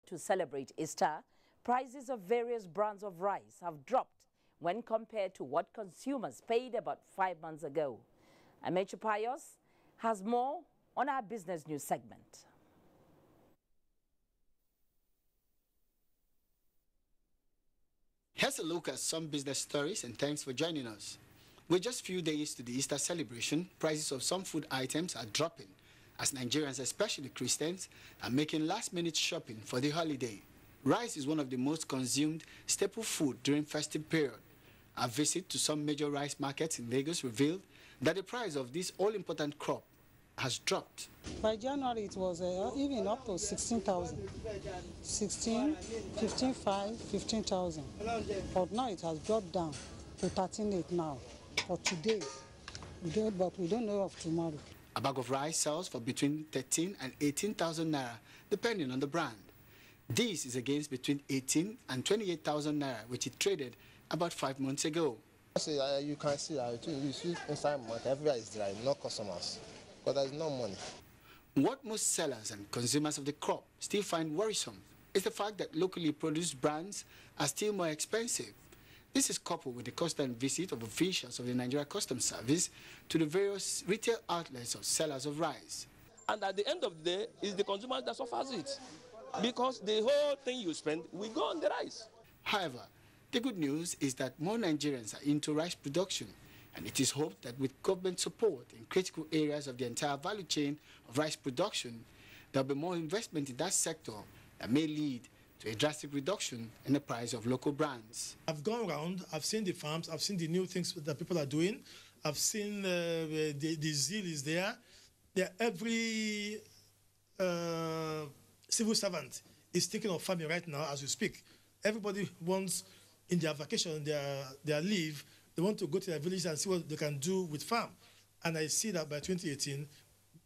To celebrate Easter, prices of various brands of rice have dropped when compared to what consumers paid about 5 months ago. Amechi Pius has more on our business news segment. Here's a look at some business stories, and thanks for joining us. With just few days to the Easter celebration, prices of some food items are dropping as Nigerians, especially Christians, are making last-minute shopping for the holiday. Rice is one of the most consumed staple food during festive period. A visit to some major rice markets in Lagos revealed that the price of this all-important crop has dropped. By January, it was even up to 16,000. 16, 15,500, 15,000. But now it has dropped down to 13,800 now. For today, but we don't know of tomorrow. A bag of rice sells for between 13 and 18,000 naira, depending on the brand. This is against between 18 and 28,000 naira, which it traded about 5 months ago. You can see that you see inside month, everywhere is dry, no customers, but there's no money. What most sellers and consumers of the crop still find worrisome is the fact that locally produced brands are still more expensive. This is coupled with the constant visit of officials of the Nigerian Customs Service to the various retail outlets of sellers of rice. And at the end of the day, it's the consumer that suffers it, because the whole thing you spend will go on the rice. However, the good news is that more Nigerians are into rice production, and it is hoped that with government support in critical areas of the entire value chain of rice production, there will be more investment in that sector that may lead to a drastic reduction in the price of local brands. I've gone around, I've seen the farms, I've seen the new things that people are doing, I've seen the zeal is there. Every civil servant is thinking of farming right now as we speak. Everybody wants, in their vacation, their leave, they want to go to their village and see what they can do with farm. And I see that by 2018,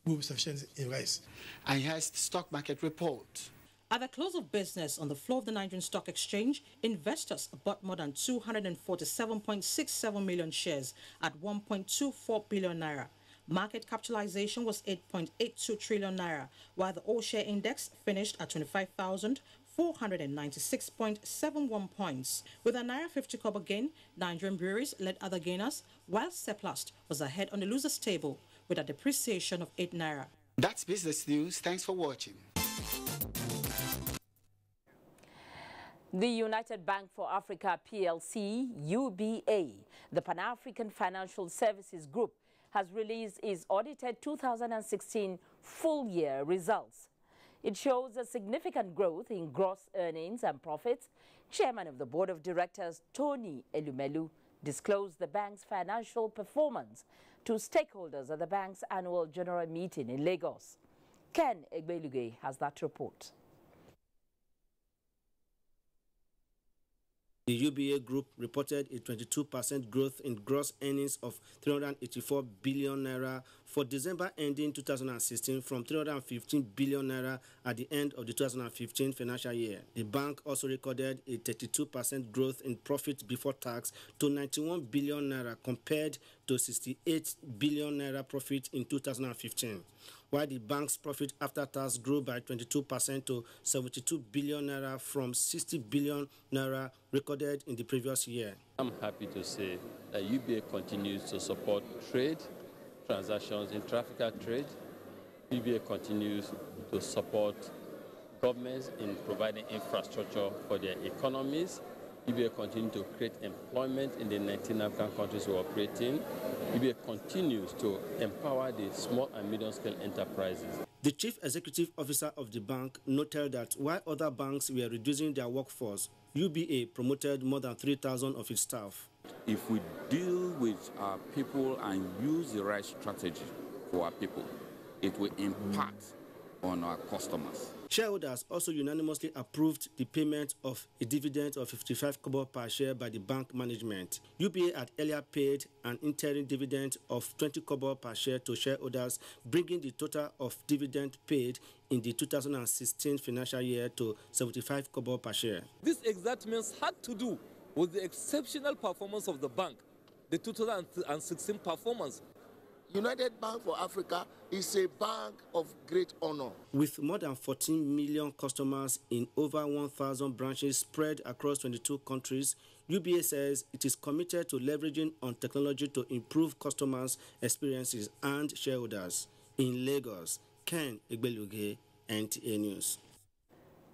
we'll be sufficient in rice. And here's the stock market report. At the close of business on the floor of the Nigerian Stock Exchange, investors bought more than 247.67 million shares at 1.24 billion naira. Market capitalization was 8.82 trillion naira, while the all-share index finished at 25,496.71 points. With a Naira 50 kobo gain, Nigerian breweries led other gainers, while Surplus was ahead on the losers table with a depreciation of 8 naira. That's business news. Thanks for watching. The United Bank for Africa PLC, UBA, the Pan-African Financial Services Group, has released its audited 2016 full-year results. It shows a significant growth in gross earnings and profits. Chairman of the Board of Directors, Tony Elumelu, disclosed the bank's financial performance to stakeholders at the bank's annual general meeting in Lagos. Ken Egbeluge has that report. The UBA Group reported a 22% growth in gross earnings of 384 billion naira for December ending 2016 from 315 billion naira at the end of the 2015 financial year. The bank also recorded a 32% growth in profit before tax to 91 billion naira compared to 68 billion naira profit in 2015. While the bank's profit after tax grew by 22% to 72 billion naira from 60 billion naira recorded in the previous year. I'm happy to say that UBA continues to support trade, transactions, intra-Africa trade. UBA continues to support governments in providing infrastructure for their economies. UBA continues to create employment in the 19 African countries we operate in. UBA continues to empower the small and medium-scale enterprises. The Chief Executive Officer of the bank noted that while other banks were reducing their workforce, UBA promoted more than 3,000 of its staff. If we deal with our people and use the right strategy for our people, it will impact on our customers. Shareholders also unanimously approved the payment of a dividend of 55 kobo per share by the bank management. UBA had earlier paid an interim dividend of 20 kobo per share to shareholders, bringing the total of dividend paid in the 2016 financial year to 75 kobo per share. This excitement had to do with the exceptional performance of the bank, the 2016 performance. United Bank for Africa is a bank of great honor. With more than 14 million customers in over 1,000 branches spread across 22 countries, UBA says it is committed to leveraging on technology to improve customers' experiences and shareholders. In Lagos, Ken Egbeluge, NTA News.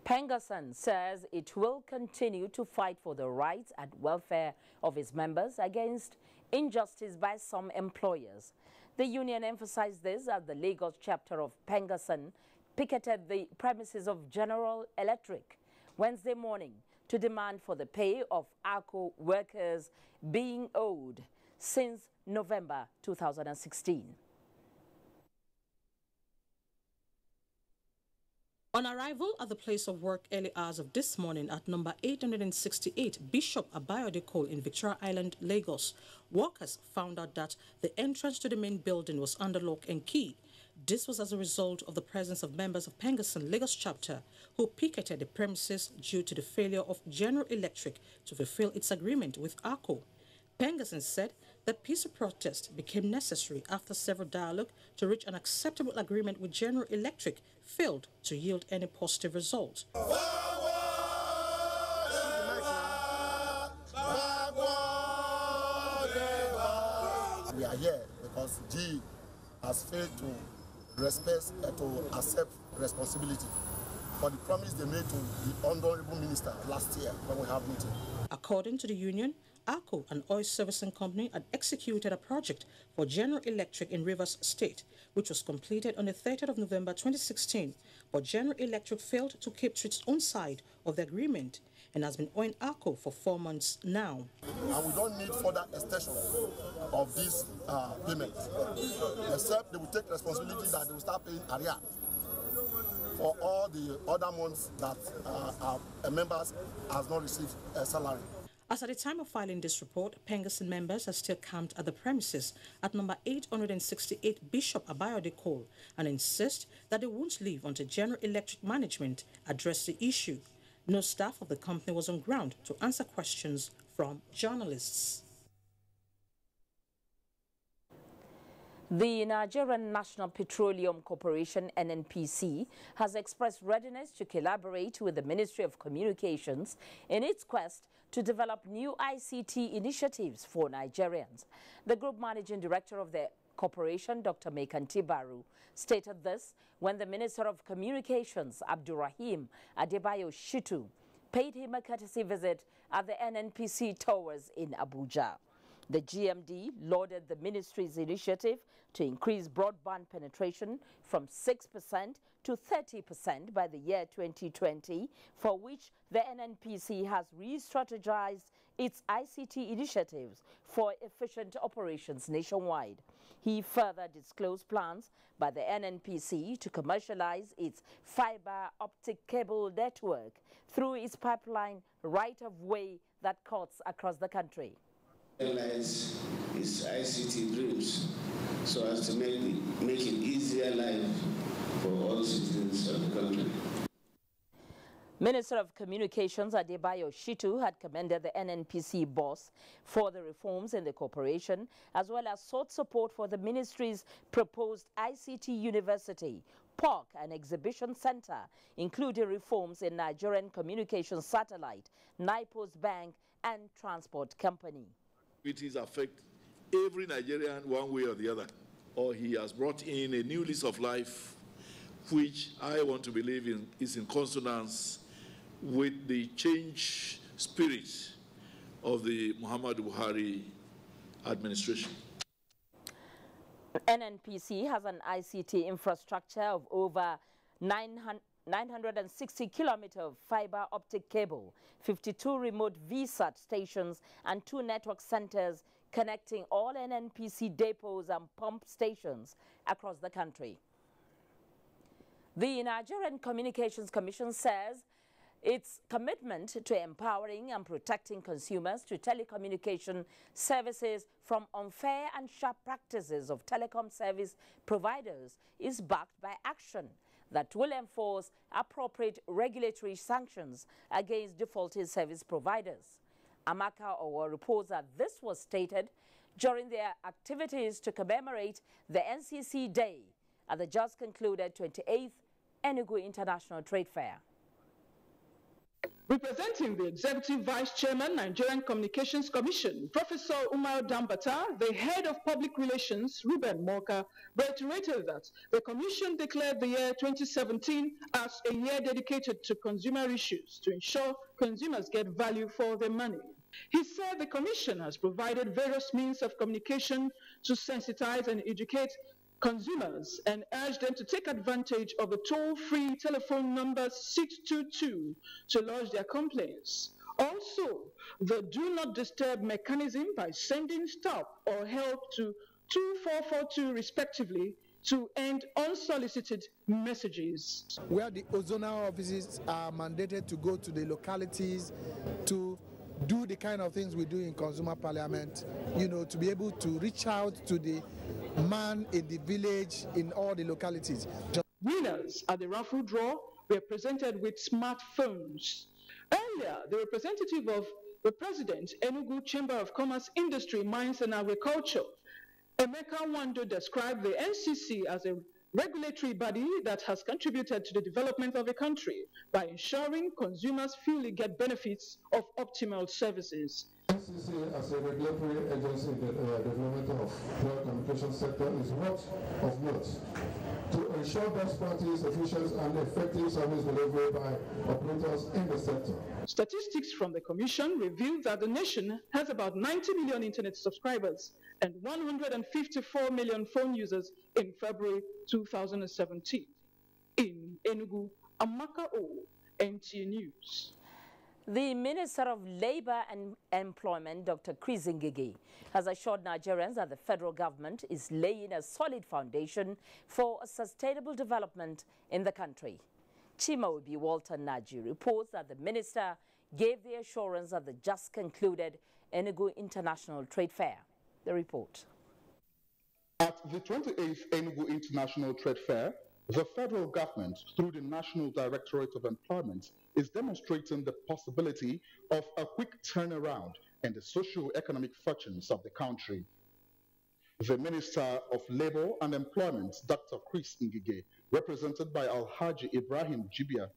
Pengassan says it will continue to fight for the rights and welfare of its members against injustice by some employers. The union emphasized this as the Lagos chapter of Pengassan picketed the premises of General Electric Wednesday morning to demand for the pay of ARCO workers being owed since November 2016. On arrival at the place of work early hours of this morning at number 868 Bishop Abayode Cole in Victoria Island, Lagos, workers found out that the entrance to the main building was under lock and key. This was as a result of the presence of members of Pengassan Lagos chapter who picketed the premises due to the failure of General Electric to fulfill its agreement with ARCO. Pengassan said the peaceful protest became necessary after several dialogue to reach an acceptable agreement with General Electric failed to yield any positive result. We are here because G has failed to accept responsibility for the promise they made to the Honorable Minister last year when we have meeting. According to the union, ARCO, an oil servicing company, had executed a project for General Electric in Rivers State, which was completed on the 30th of November 2016, but General Electric failed to keep to its own side of the agreement and has been owing ARCO for 4 months now. And we don't need further extension of this payment, except they will take responsibility that they will start paying area for all the other months that our members has not received a salary. As at the time of filing this report, Pengassan members are still camped at the premises at number 868 Bishop Abayode Cole and insist that they won't leave until General Electric management address the issue. No staff of the company was on ground to answer questions from journalists. The Nigerian National Petroleum Corporation, NNPC, has expressed readiness to collaborate with the Ministry of Communications in its quest to develop new ICT initiatives for Nigerians. The Group Managing Director of the corporation, Dr. Mekanti Baru, stated this when the Minister of Communications, Abdurrahim Adebayo Shitu, paid him a courtesy visit at the NNPC towers in Abuja. The GMD lauded the ministry's initiative to increase broadband penetration from 6% to 30% by the year 2020, for which the NNPC has re-strategized its ICT initiatives for efficient operations nationwide. He further disclosed plans by the NNPC to commercialize its fiber optic cable network through its pipeline right-of-way that cuts across the country. Realize its ICT dreams so as to make it easier life for all citizens of the country. Minister of Communications Adebayo Shitu had commended the NNPC boss for the reforms in the corporation, as well as sought support for the ministry's proposed ICT university, park and exhibition center, including reforms in Nigerian Communications Satellite, NIPOS Bank and Transport Company. It affects every Nigerian one way or the other, or he has brought in a new lease of life, which I want to believe is in consonance with the change spirit of the Muhammadu Buhari administration. NNPC has an ICT infrastructure of over 960 kilometers of fiber optic cable, 52 remote VSAT stations, and 2 network centers connecting all NNPC depots and pump stations across the country. The Nigerian Communications Commission says its commitment to empowering and protecting consumers to telecommunication services from unfair and sharp practices of telecom service providers is backed by action that will enforce appropriate regulatory sanctions against defaulted service providers. Amaka Owo reports that this was stated during their activities to commemorate the NCC Day at the just concluded 28th Enugu International Trade Fair. Representing the Executive Vice Chairman, Nigerian Communications Commission, Professor Umar Dambata, the head of public relations, Ruben Moka, reiterated that the Commission declared the year 2017 as a year dedicated to consumer issues to ensure consumers get value for their money. He said the Commission has provided various means of communication to sensitize and educate consumers and urged them to take advantage of the toll-free telephone number 622 to lodge their complaints. Also, the do not disturb mechanism by sending stop or help to 2442 respectively to end unsolicited messages. Where the zonal offices are mandated to go to the localities to do the kind of things we do in Consumer Parliament, you know, to be able to reach out to the man in the village in all the localities. Winners at the raffle draw were presented with smartphones. Earlier, the representative of the President, Enugu Chamber of Commerce, Industry, Mines and Agriculture, Emeka Wando, described the NCC as a regulatory body that has contributed to the development of a country by ensuring consumers fully get benefits of optimal services. NCC as a regulatory agency in the development of the telecommunications sector is what of note to ensure best practice, efficient and effective service delivery by operators in the sector. Statistics from the Commission revealed that the nation has about 90 million internet subscribers and 154 million phone users in February 2017. In Enugu, Amaka O, NTA News. The Minister of Labour and Employment, Dr. Chris Ngige, has assured Nigerians that the federal government is laying a solid foundation for a sustainable development in the country. Chimaobi Walter Naji reports that the minister gave the assurance at the just concluded Enugu International Trade Fair. The report. At the 28th Enugu International Trade Fair, the federal government, through the National Directorate of Employment, is demonstrating the possibility of a quick turnaround in the socio-economic fortunes of the country. The Minister of Labour and Employment, Dr. Chris Ngige, represented by Alhaji Ibrahim Jibia,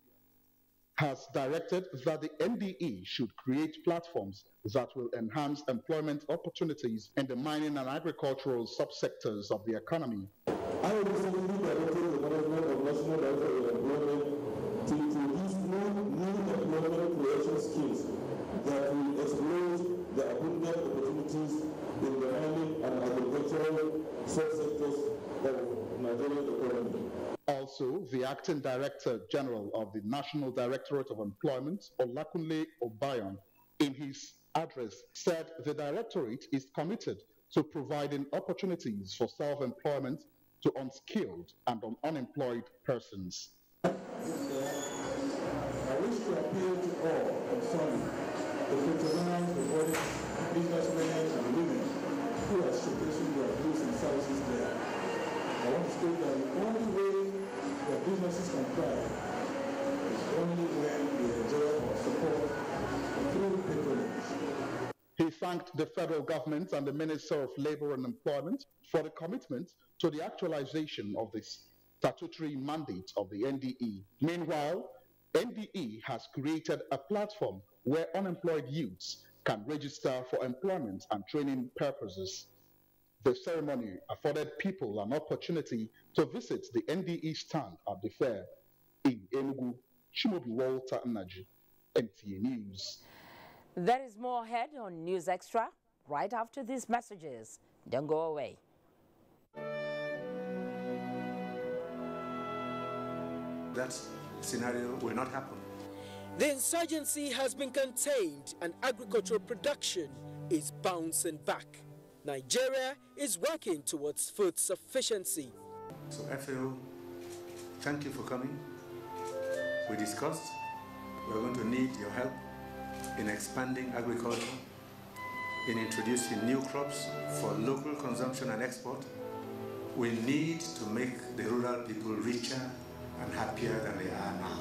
has directed that the NDE should create platforms that will enhance employment opportunities in the mining and agricultural subsectors of the economy. I recently directed the management of National Directorate of Employment to introduce new employment creation schemes that will exploit the abundant opportunities in the mining and agricultural subsectors of Nigerian economy. Also, the Acting Director General of the National Directorate of Employment, Olakunle Obayon, in his address said the Directorate is committed to providing opportunities for self-employment to unskilled and unemployed persons. I wish to appeal to all concerned to patronize the body, businessmen and women who are showcasing their goods and services there. I want to state that the only way that businesses can thrive is only when they enjoy our support through patronage. He thanked the federal government and the Minister of Labour and Employment for the commitment to the actualization of the statutory mandate of the NDE. Meanwhile, NDE has created a platform where unemployed youths can register for employment and training purposes. The ceremony afforded people an opportunity to visit the NDE stand at the fair. In Enugu, Chimaobi Walter Naji, NTA News. There is more ahead on News Extra right after these messages. Don't go away. That scenario will not happen. The insurgency has been contained and agricultural production is bouncing back. Nigeria is working towards food sufficiency. So FAO, thank you for coming. We discussed we're going to need your help in expanding agriculture, in introducing new crops for local consumption and export. We need to make the rural people richer and happier than they are now.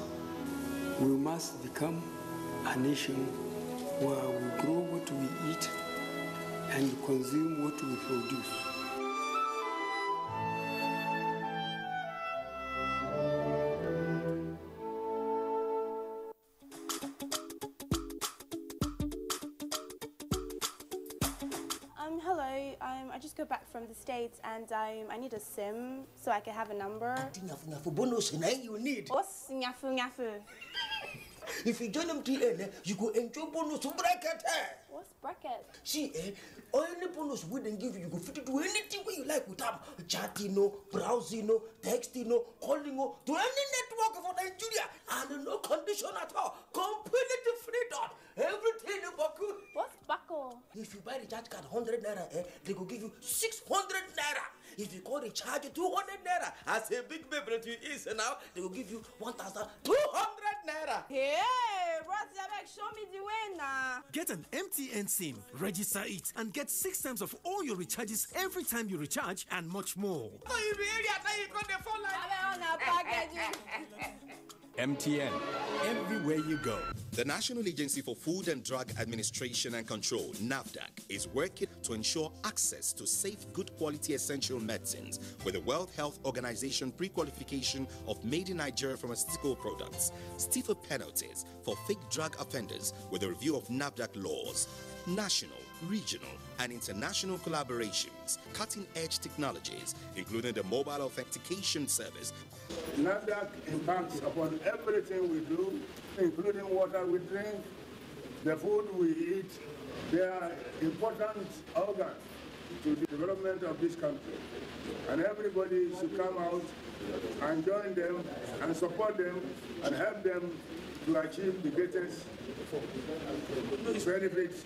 We must become a nation where we grow what we eat and consume what we produce. Hello, I just got back from the States and I need a SIM so I can have a number. Bonus you need. What's nyafu nyafu? If you join MTN, you go enjoy bonus to bracket. What's bracket? See, any bonus we then give you, you go fit to do anything where you like with them. Chatting, browsing, texting, calling, to any network for Nigeria. And no condition at all. Completely free dot. Everything in Baku. What's buckle? If you buy the charge card 100 naira, they go give you 600 naira. If you call the charge 200 naira, as a big baby that you is now, they will give you 1,200 naira. Hey, brother, show me the way now. Get an MTN SIM, register it, and get 6 times of all your recharges every time you recharge, and much more. MTN, everywhere you go. The National Agency for Food and Drug Administration and Control, NAFDAC, is working to ensure access to safe, good quality essential medicines with the World Health Organization pre-qualification of made in Nigeria pharmaceutical products, stiffer penalties for fake drug offenders with a review of NAFDAC laws, national, regional, and international collaborations, cutting-edge technologies, including the mobile authentication service. NAFDAC impacts upon everything we do, including water we drink, the food we eat. They are important organs to the development of this country. And everybody should come out and join them and support them and help them to achieve the greatest benefits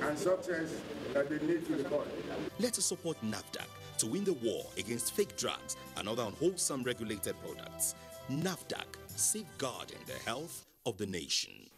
and success that they need to the country. Let us support NAFDAC to win the war against fake drugs and other unwholesome regulated products. NAFDAC, safeguarding the health of the nation.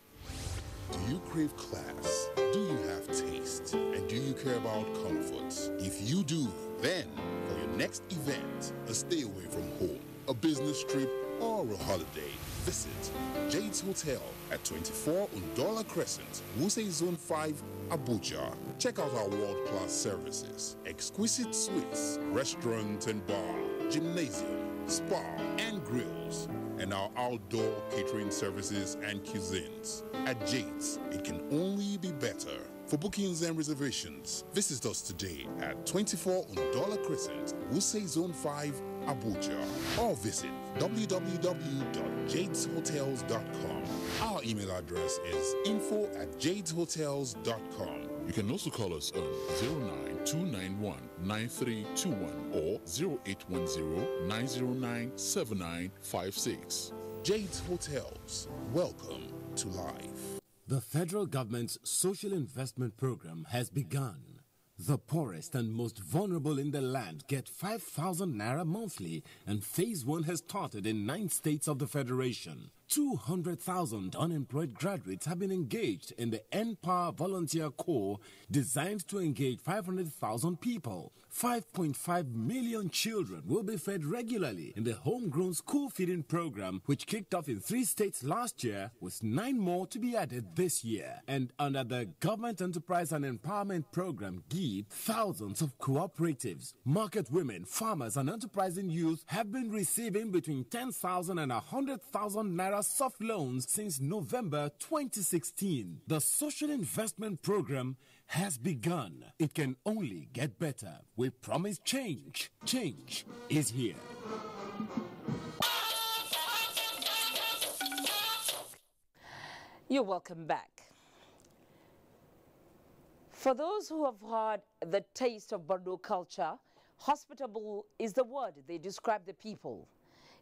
Do you crave class? Do you have taste? And do you care about comfort? If you do, then for your next event, a stay away from home, a business trip, or a holiday, visit Jade's Hotel at 24 Undola Crescent, Wuse Zone 5, Abuja. Check out our world-class services, exquisite suites, restaurant and bar, gymnasium, spa and grills, and our outdoor catering services and cuisines. At Jade's, it can only be better. For bookings and reservations, visit us today at 24 Undola Crescent, Wuse Zone 5, Abuja, or visit www.jadeshotels.com. Our email address is info@jadeshotels.com. You can also call us on 09291-9321 or 0810-909-7956. Jade's Hotels, welcome to life. The federal government's social investment program has begun. The poorest and most vulnerable in the land get 5,000 naira monthly, and phase 1 has started in 9 states of the federation. 200,000 unemployed graduates have been engaged in the N-Power Volunteer Corps, designed to engage 500,000 people. 5.5 million children will be fed regularly in the homegrown school feeding program, which kicked off in 3 states last year, with 9 more to be added this year. And under the Government Enterprise and Empowerment Program, GEEP, thousands of cooperatives, market women, farmers, and enterprising youth have been receiving between 10,000 and 100,000 naira soft loans since November 2016. The social investment program has begun. It can only get better. We promise change. Change is here. You're welcome back. For those who have heard the taste of Borno culture, hospitable is the word they describe the people.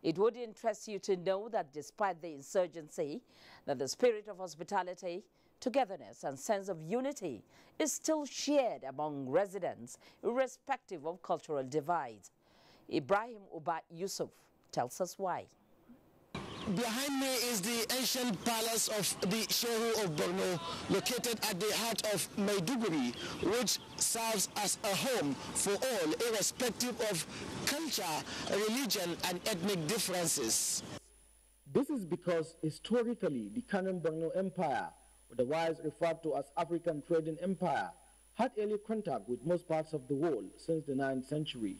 It would interest you to know that despite the insurgency, that the spirit of hospitality, togetherness and sense of unity is still shared among residents, irrespective of cultural divides. Ibrahim Uba Yusuf tells us why. Behind me is the ancient palace of the Shehu of Borno, located at the heart of Maiduguri, which serves as a home for all, irrespective of culture, religion, and ethnic differences. This is because historically the Kanem Borno Empire, otherwise referred to as African Trading Empire, had early contact with most parts of the world since the 9th century.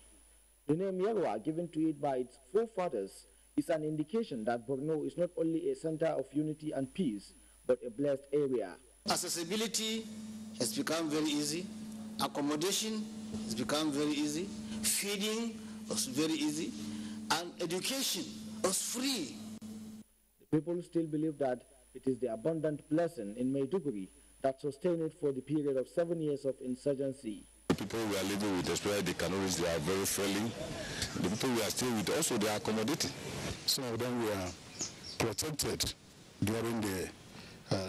The name Yerwa, given to it by its forefathers, is an indication that Borno is not only a center of unity and peace, but a blessed area. Accessibility has become very easy. Accommodation has become very easy. Feeding was very easy. And education was free. The people still believe that it is the abundant blessing in Maiduguri that sustained it for the period of 7 years of insurgency. The people we are living with, especially the Kanoris, they are very friendly. The people we are staying with also, they are accommodating. Some of them were protected during the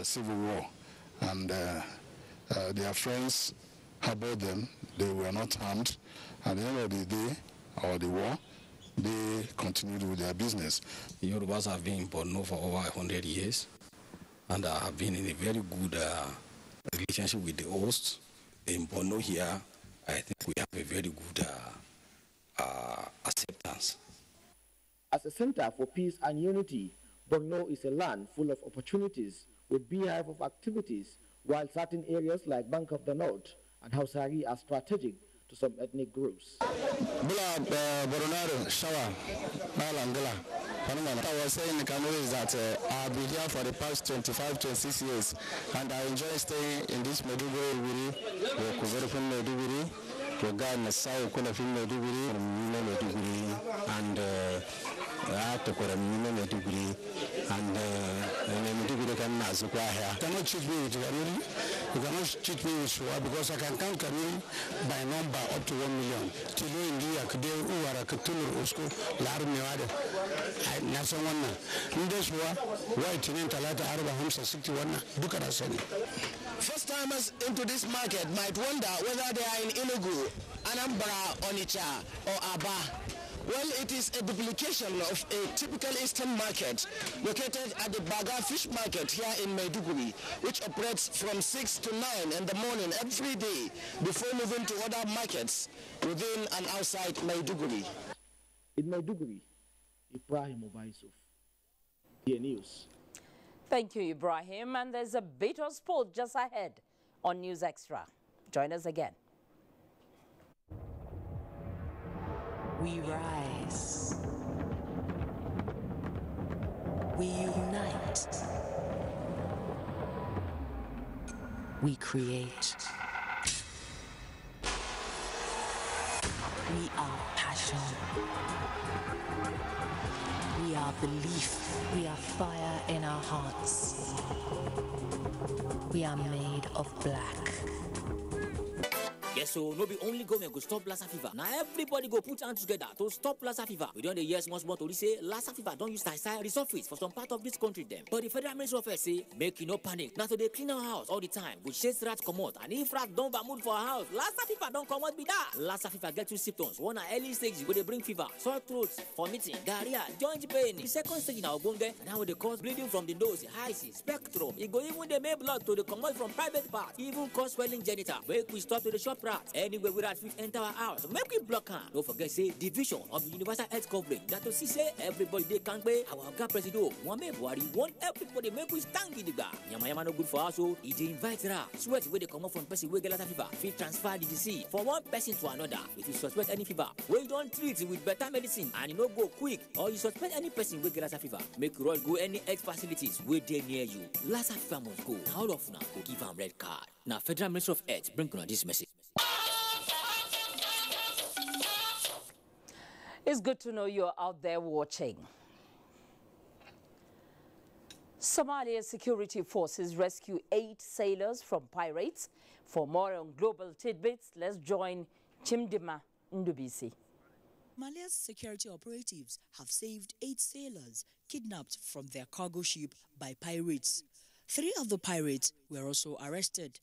Civil War, and their friends harbored them. They were not harmed. At the end of the day, or the war, they continued with their business. The Yorubas have been in Borno for over 100 years, and have been in a very good relationship with the hosts. In Borno here, I think we have a very good acceptance. As a center for peace and unity, Borno is a land full of opportunities with beehive of activities, while certain areas like Bank of the North and Hausari are strategic to some ethnic groups. I was saying in Cameroon is that I've been here for the past 25, 26 years, and I enjoy staying in this Maiduguri, and cannot cheat me with Kamiri. You cannot cheat me with Shua because I can count Kamiri by number up to 1 million. Tilo India Kade Uwara Katulu Usko Larmiwade. Nasawana. Ndeshua, White Tinin Talata Araba Hamsa 61 Dukarasani. First timers into this market might wonder whether they are in Enugu, Anambra, Onitsha, or Aba. Well, it is a duplication of a typical Eastern market located at the Baga Fish Market here in Maiduguri, which operates from 6 to 9 in the morning every day before moving to other markets within and outside Maiduguri. In Maiduguri, Ibrahim Obaisuf, DA News. Thank you, Ibrahim. And there's a bit of sport just ahead on News Extra. Join us again. We rise. We unite. We create. We are passion. We are belief. We are fire in our hearts. We are made of black. Yes, so no be only government go stop Lassa fever. Now everybody go put hands together to stop Lassa fever. We don't the years much more to say Lassa fever don't use style resurface for some part of this country them. But the Federal Ministry of Health say make you no panic. Now so they clean our house all the time. We chase rats come out, and if rats don't mood for our house, Lassa fever don't come out be that. Lassa fever get two symptoms. One are early stages where they bring fever, sore throat, vomiting, diarrhea, joint pain. The second stage now Ogonge, now they cause bleeding from the nose, eyes, spectrum. It go even they make blood to the come out from private parts, even cause swelling genital. Make we stop to the shop rats. Anyway, we rat fit enter our house. Make we block her. Don't forget, say, division of the universal health coverage. That to see, say, everybody they can't pay. Our God president, Mwame Buhari, want everybody make we stand with the guy. Yama no good for us, so he invite her. Sweat where they come up from person where get Lassa fever. Fit transfer the disease from one person to another. If you suspect any fever, where you don't treat it with better medicine and you no go quick, or you suspect any person where get Lassa fever, make you go any health facilities where they near you. Lassa fever must go. Now all of now go give them red card. Now Federal Ministry of Health bring on this message. It's good to know you're out there watching. Somalia's security forces rescue 8 sailors from pirates. For more on global tidbits, let's join Chimdima Ndubisi. Somalia's security operatives have saved 8 sailors kidnapped from their cargo ship by pirates. 3 of the pirates were also arrested.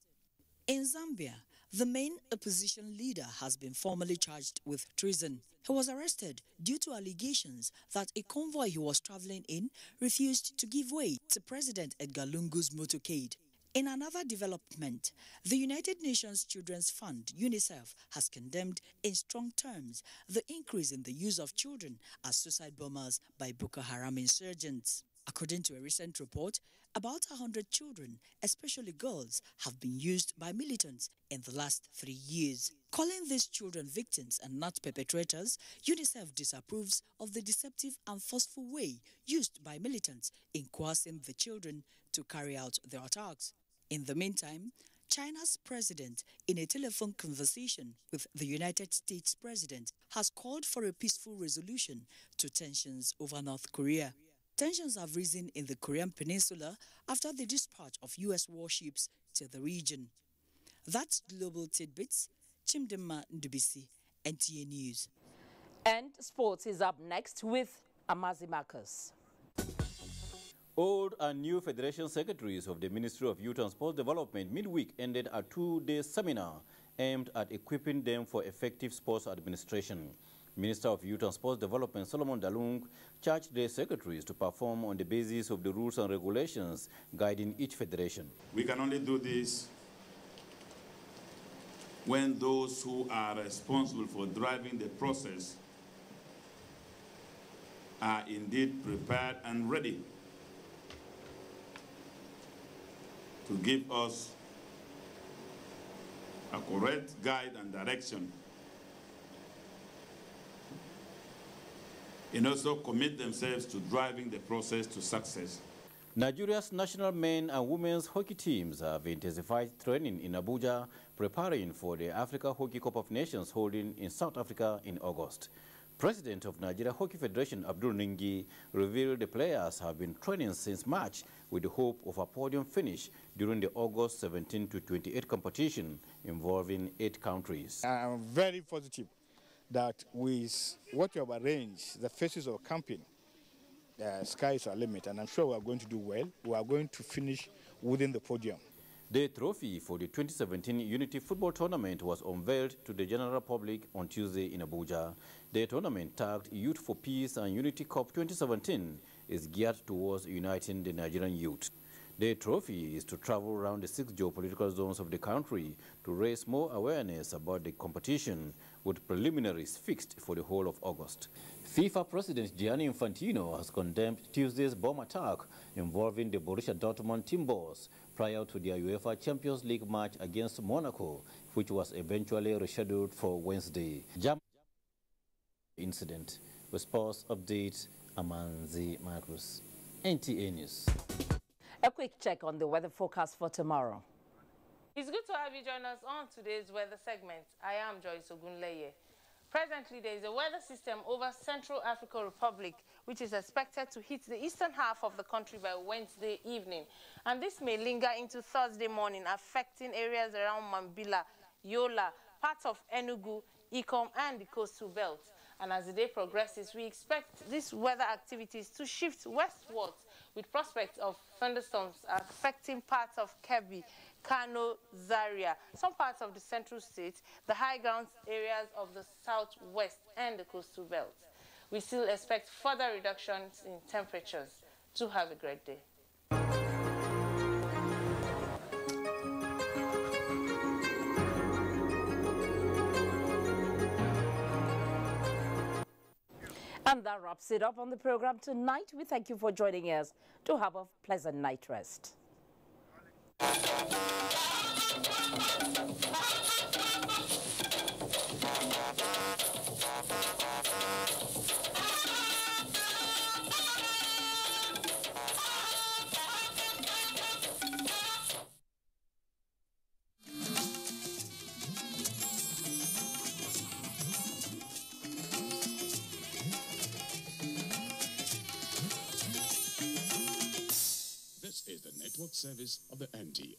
In Zambia, the main opposition leader has been formally charged with treason. He was arrested due to allegations that a convoy he was traveling in refused to give way to President Edgar Lungu's motorcade. In another development, the United Nations Children's Fund, UNICEF, has condemned in strong terms the increase in the use of children as suicide bombers by Boko Haram insurgents. According to a recent report, about 100 children, especially girls, have been used by militants in the last 3 years. Calling these children victims and not perpetrators, UNICEF disapproves of the deceptive and forceful way used by militants in coercing the children to carry out their attacks. In the meantime, China's president, in a telephone conversation with the United States president, has called for a peaceful resolution to tensions over North Korea. Tensions have risen in the Korean peninsula after the dispatch of U.S. warships to the region. That's Global Tidbits. Chimdema Ndubisi, NTA News. And sports is up next with Amazi Marcus. Old and new federation secretaries of the Ministry of Youth and Sports Development midweek ended a 2-day seminar aimed at equipping them for effective sports administration. Minister of Youth and Sports Development Solomon Dalung charged the secretaries to perform on the basis of the rules and regulations guiding each federation. We can only do this when those who are responsible for driving the process are indeed prepared and ready to give us a correct guide and direction, and also commit themselves to driving the process to success. Nigeria's national men and women's hockey teams have intensified training in Abuja, preparing for the Africa Hockey Cup of Nations holding in South Africa in August. President of Nigeria Hockey Federation Abdul Ningi revealed the players have been training since March with the hope of a podium finish during the August 17 to 28 competition involving 8 countries. I'm very positive that with what we have arranged, the phases of camping, the sky is our limit, and I'm sure we are going to do well. We are going to finish within the podium. The trophy for the 2017 Unity Football Tournament was unveiled to the general public on Tuesday in Abuja. The tournament, tagged Youth for Peace and Unity Cup 2017, is geared towards uniting the Nigerian youth. The trophy is to travel around the 6 geopolitical zones of the country to raise more awareness about the competition, with preliminaries fixed for the whole of August. FIFA President Gianni Infantino has condemned Tuesday's bomb attack involving the Borussia Dortmund team boss prior to their UEFA Champions League match against Monaco, which was eventually rescheduled for Wednesday. Incident. With sports update, Amanzi Marcus, NTA News. A quick check on the weather forecast for tomorrow. It's good to have you join us on today's weather segment. I am Joyce Ogunleye. Presently, there is a weather system over Central African Republic, which is expected to hit the eastern half of the country by Wednesday evening. And this may linger into Thursday morning, affecting areas around Mambila, Yola, parts of Enugu, Ikom, and the coastal belt. And as the day progresses, we expect these weather activities to shift westwards, with prospects of thunderstorms affecting parts of Kebbi, Kano, Zaria, some parts of the central state, the high ground areas of the southwest, and the coastal belt. We still expect further reductions in temperatures. Do have a great day. And that wraps it up on the program tonight. We thank you for joining us. To have a pleasant night rest. This is the network service of the NTA.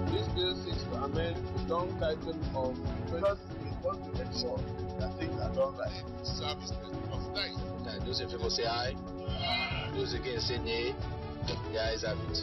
This bill seeks to amend the long title of because we want to ensure that things are done right. Service of time. Those in favor say aye. Those against say nay. The ayes have it.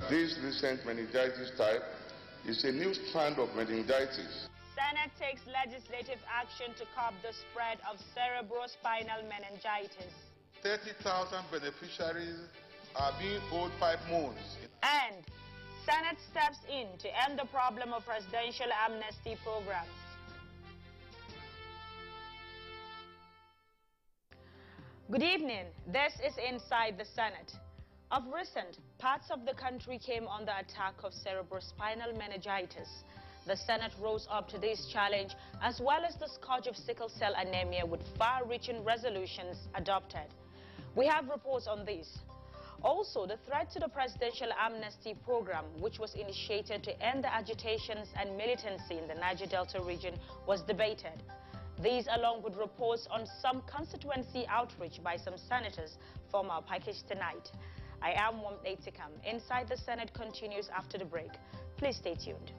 This recent meningitis type is a new strand of meningitis. Senate takes legislative action to curb the spread of cerebrospinal meningitis. 30,000 beneficiaries are being owed 5 months. And Senate steps in to end the problem of presidential amnesty programs. Good evening. This is Inside the Senate. Of recent, parts of the country came under attack of cerebrospinal meningitis. The Senate rose up to this challenge, as well as the scourge of sickle cell anemia, with far-reaching resolutions adopted. We have reports on this. Also, the threat to the presidential amnesty program, which was initiated to end the agitations and militancy in the Niger Delta region, was debated. These, along with reports on some constituency outreach by some senators, form our package tonight. I am Wom Naitikam. Inside the Senate continues after the break. Please stay tuned.